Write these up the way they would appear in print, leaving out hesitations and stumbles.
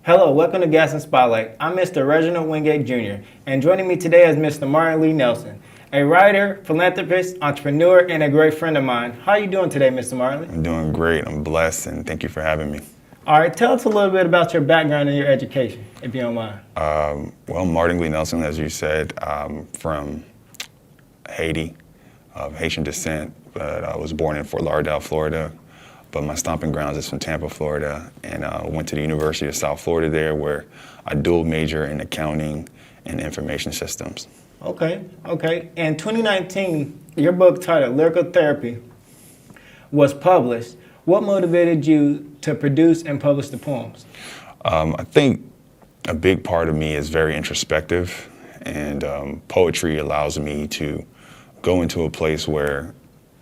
Hello, welcome to Gas and Spotlight. I'm Mr. Reginald Wingate Jr., and joining me today is Mr. Martingly Nelson, a writer, philanthropist, entrepreneur, and a great friend of mine. How are you doing today, Mr. Martingly? I'm doing great. I'm blessed, and thank you for having me. All right, tell us a little bit about your background and your education, if you don't mind. Well, Martingly Nelson, as you said, from Haiti, of Haitian descent, but I was born in Fort Lauderdale, Florida. But my stomping grounds is from Tampa, Florida, and went to the University of South Florida there, where I dual major in accounting and information systems. Okay. In 2019, your book titled Lyrical Therapy was published. What motivated you to produce and publish the poems? I think a big part of me is very introspective, and poetry allows me to go into a place where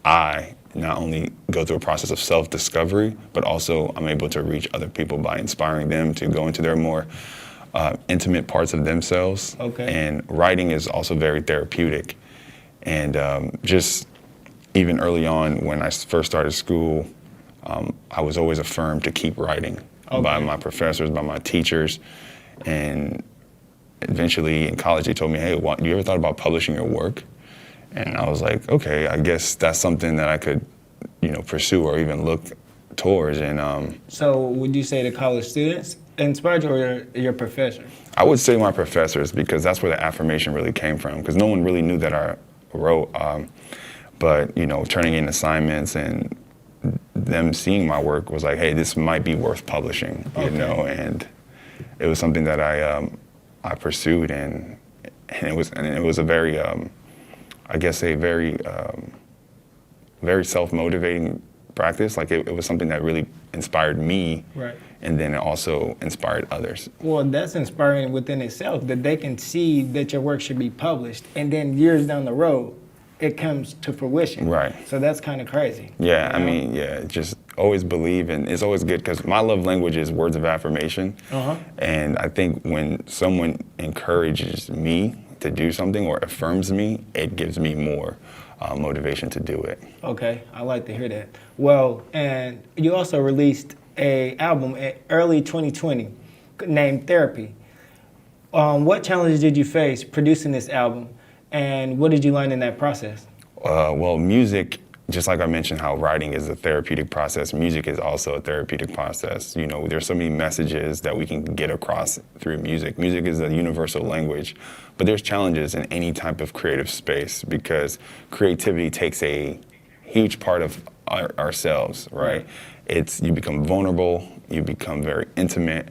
I not only go through a process of self-discovery, but also I'm able to reach other people by inspiring them to go into their more intimate parts of themselves. Okay. And writing is also very therapeutic. And just even early on when I first started school, I was always affirmed to keep writing by my professors, by my teachers. And eventually in college, they told me, hey, you ever thought about publishing your work? And I was like, okay, I guess that's something that I could, pursue or even look towards. And So would you say the college students inspired you, or your professor? I would say my professors, because that's where the affirmation really came from, because no one really knew that I wrote. But turning in assignments and them seeing my work was like, hey, this might be worth publishing, and it was something that I pursued, and it was a very I guess a very self-motivating practice. Like it was something that really inspired me, right? And then it also inspired others. Well, that's inspiring within itself, that they can see that your work should be published, and then years down the road, it comes to fruition. Right. So that's kind of crazy. Yeah, I mean, just always believe, and it's always good, because my love language is words of affirmation. And I think when someone encourages me to do something or affirms me, it gives me more motivation to do it. Okay, I like to hear that. Well, and you also released an album in early 2020 named Therapy. What challenges did you face producing this album, and what did you learn in that process? Well, music, just like I mentioned how writing is a therapeutic process, music is also a therapeutic process. There's so many messages that we can get across through music. Music is a universal language, but there's challenges in any type of creative space, because creativity takes a huge part of ourselves, right? You become vulnerable, you become very intimate,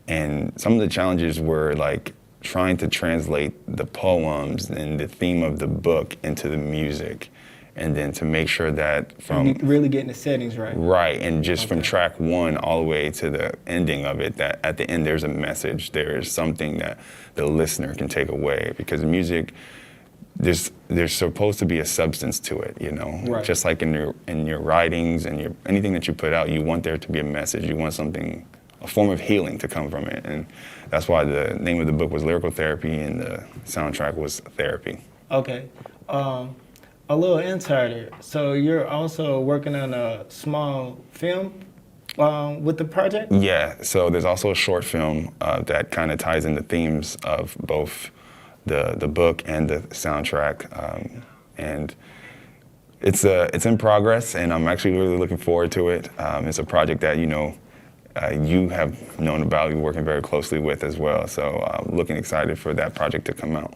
and some of the challenges were like trying to translate the poems and the theme of the book into the music, and then to make sure that from really getting the settings right. Right, and just from track one all the way to the ending of it, that at the end there's a message, there is something that the listener can take away, because music, there's supposed to be a substance to it, Right. Just like in your writings and anything that you put out, you want there to be a message, you want something, a form of healing to come from it, and that's why the name of the book was Lyrical Therapy and the soundtrack was Therapy. Okay. A little insider. So you're also working on a small film with the project? Yeah, so there's also a short film that kind of ties in the themes of both the book and the soundtrack. And it's in progress, and I'm actually really looking forward to it. It's a project that, you have known about, you're working very closely with as well. So I'm looking excited for that project to come out.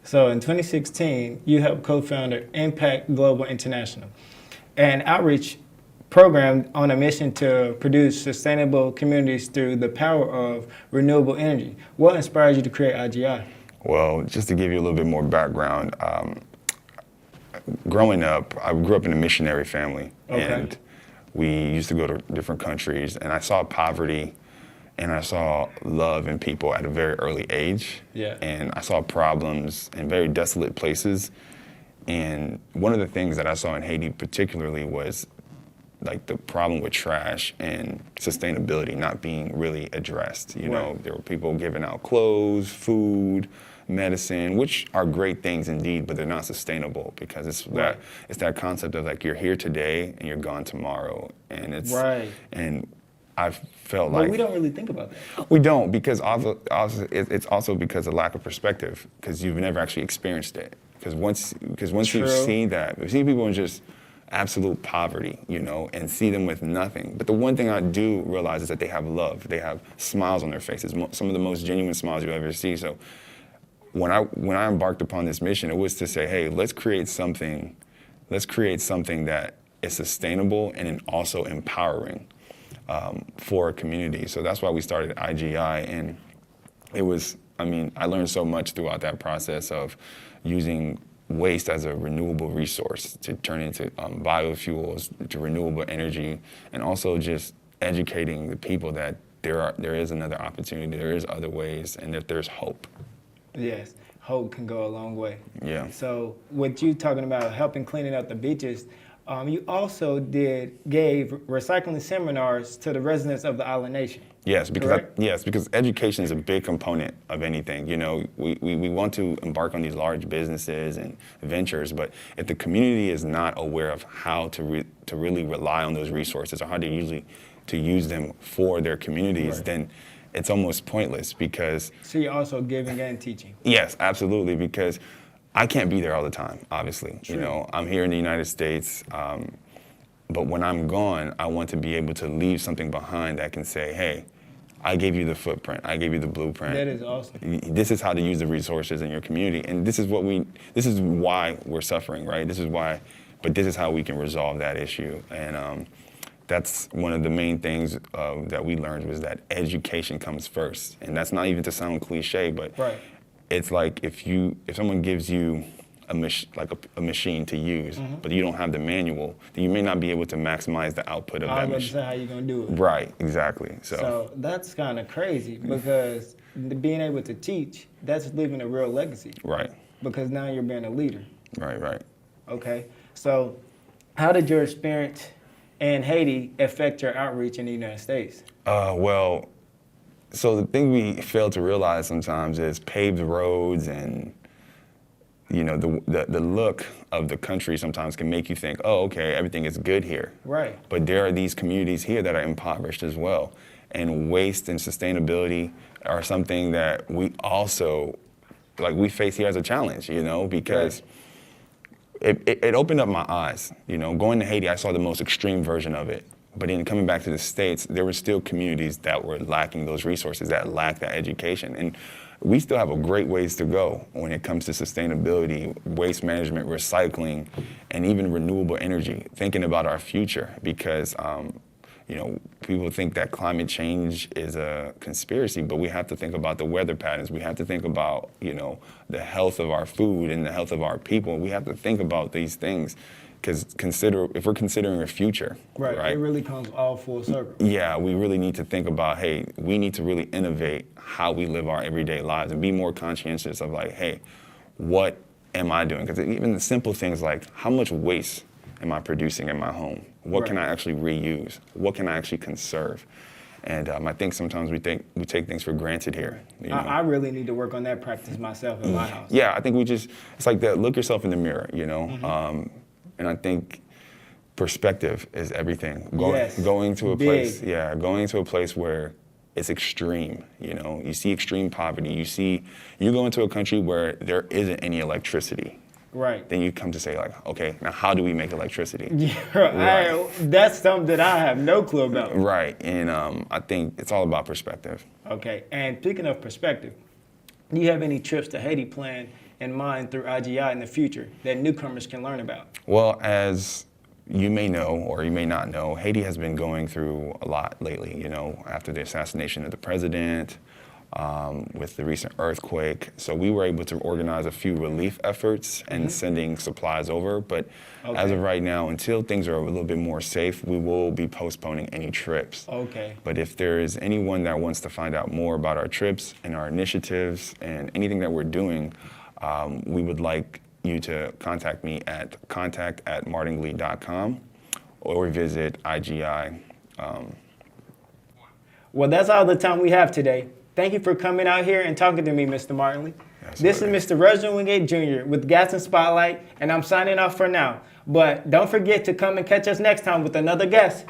So in 2016, you helped co-founder Impact Global International, an outreach program on a mission to produce sustainable communities through the power of renewable energy. What inspired you to create IGI? Well, just to give you a little bit more background, growing up, I grew up in a missionary family, and we used to go to different countries, and I saw poverty and I saw love in people at a very early age. Yeah. And I saw problems in very desolate places. And one of the things that I saw in Haiti particularly was like the problem with trash and sustainability not being really addressed. There were people giving out clothes, food, medicine, which are great things indeed, but they're not sustainable, because it's that concept of like you're here today and you're gone tomorrow. And it's and I felt But like we don't really think about that. we don't, because it's also because of lack of perspective, because you've never actually experienced it. Because once True. you've seen that, we've seen people in just absolute poverty, and see them with nothing. But the one thing I do realize is that they have love. They have smiles on their faces, some of the most genuine smiles you'll ever see. So when I embarked upon this mission, it was to say, hey, let's create something that is sustainable and also empowering for a community. So that's why we started IGI, and I learned so much throughout that process of using waste as a renewable resource to turn into biofuels, to renewable energy, and also just educating the people that there is another opportunity, there is other ways, and that there's hope. Yes, hope can go a long way. Yeah. So with you talking about helping cleaning up the beaches, you also gave recycling seminars to the residents of the island nation. Yes, Correct? because education is a big component of anything. We want to embark on these large businesses and ventures, but if the community is not aware of how to really rely on those resources, or how to use them for their communities, Right. then it's almost pointless. Because So you're also giving and teaching. yes, absolutely, because I can't be there all the time, obviously. True. I'm here in the United States, but when I'm gone, I want to be able to leave something behind that can say, hey, I gave you the footprint, I gave you the blueprint. That is awesome. This is how to use the resources in your community, and this is why we're suffering, right? But this is how we can resolve that issue. And that's one of the main things that we learned, was that education comes first. And that's not even to sound cliche, but Right. it's like if someone gives you a machine to use, but you don't have the manual, then you may not be able to maximize the output of I that was going to machine. say how you going to do it. Right, exactly. So that's kind of crazy, because being able to teach, that's leaving a real legacy, Right, because now you're being a leader. right. Okay. So how did your experience in Haiti affect your outreach in the United States? Well, so the thing we fail to realize sometimes is paved roads, and the look of the country sometimes can make you think, oh, okay, everything is good here. Right. But there are these communities here that are impoverished as well. And waste and sustainability are something that we also, we face here as a challenge, because it opened up my eyes. Going to Haiti, I saw the most extreme version of it. But in coming back to the States, there were still communities that were lacking those resources, that lacked that education. And we still have a great ways to go when it comes to sustainability, waste management, recycling, and even renewable energy, thinking about our future. Because, people think that climate change is a conspiracy, but we have to think about the weather patterns. We have to think about, the health of our food and the health of our people. We have to think about these things. Because if we're considering a future, right? It really comes all full circle. Yeah, we really need to think about, hey, we need to really innovate how we live our everyday lives and be more conscientious of hey, what am I doing? Because even the simple things like, how much waste am I producing in my home? What can I actually reuse? What can I actually conserve? And I think sometimes we take things for granted here. I really need to work on that practice myself in my house. Yeah, I think it's like that. Look yourself in the mirror, and I think perspective is everything. Going to a place, going to a place where it's extreme. You see extreme poverty. You go into a country where there isn't any electricity. Right. Then you come to say okay, now how do we make electricity? Yeah, that's something that I have no clue about. Right, and I think it's all about perspective. Okay, and speaking of perspective, do you have any trips to Haiti planned in mind through IGI in the future that newcomers can learn about? Well, as you may know, or you may not know, Haiti has been going through a lot lately, after the assassination of the president, with the recent earthquake. So we were able to organize a few relief efforts and sending supplies over. But as of right now, until things are a little bit more safe, we will be postponing any trips. Okay. But if there is anyone that wants to find out more about our trips and our initiatives and anything that we're doing, we would like you to contact me at contact@martingly.com or visit IGI. Well, that's all the time we have today. Thank you for coming out here and talking to me, Mr. Martingly. This is Mr. Reginald Wingate Jr. with Gaston Spotlight, and I'm signing off for now. But don't forget to come and catch us next time with another guest.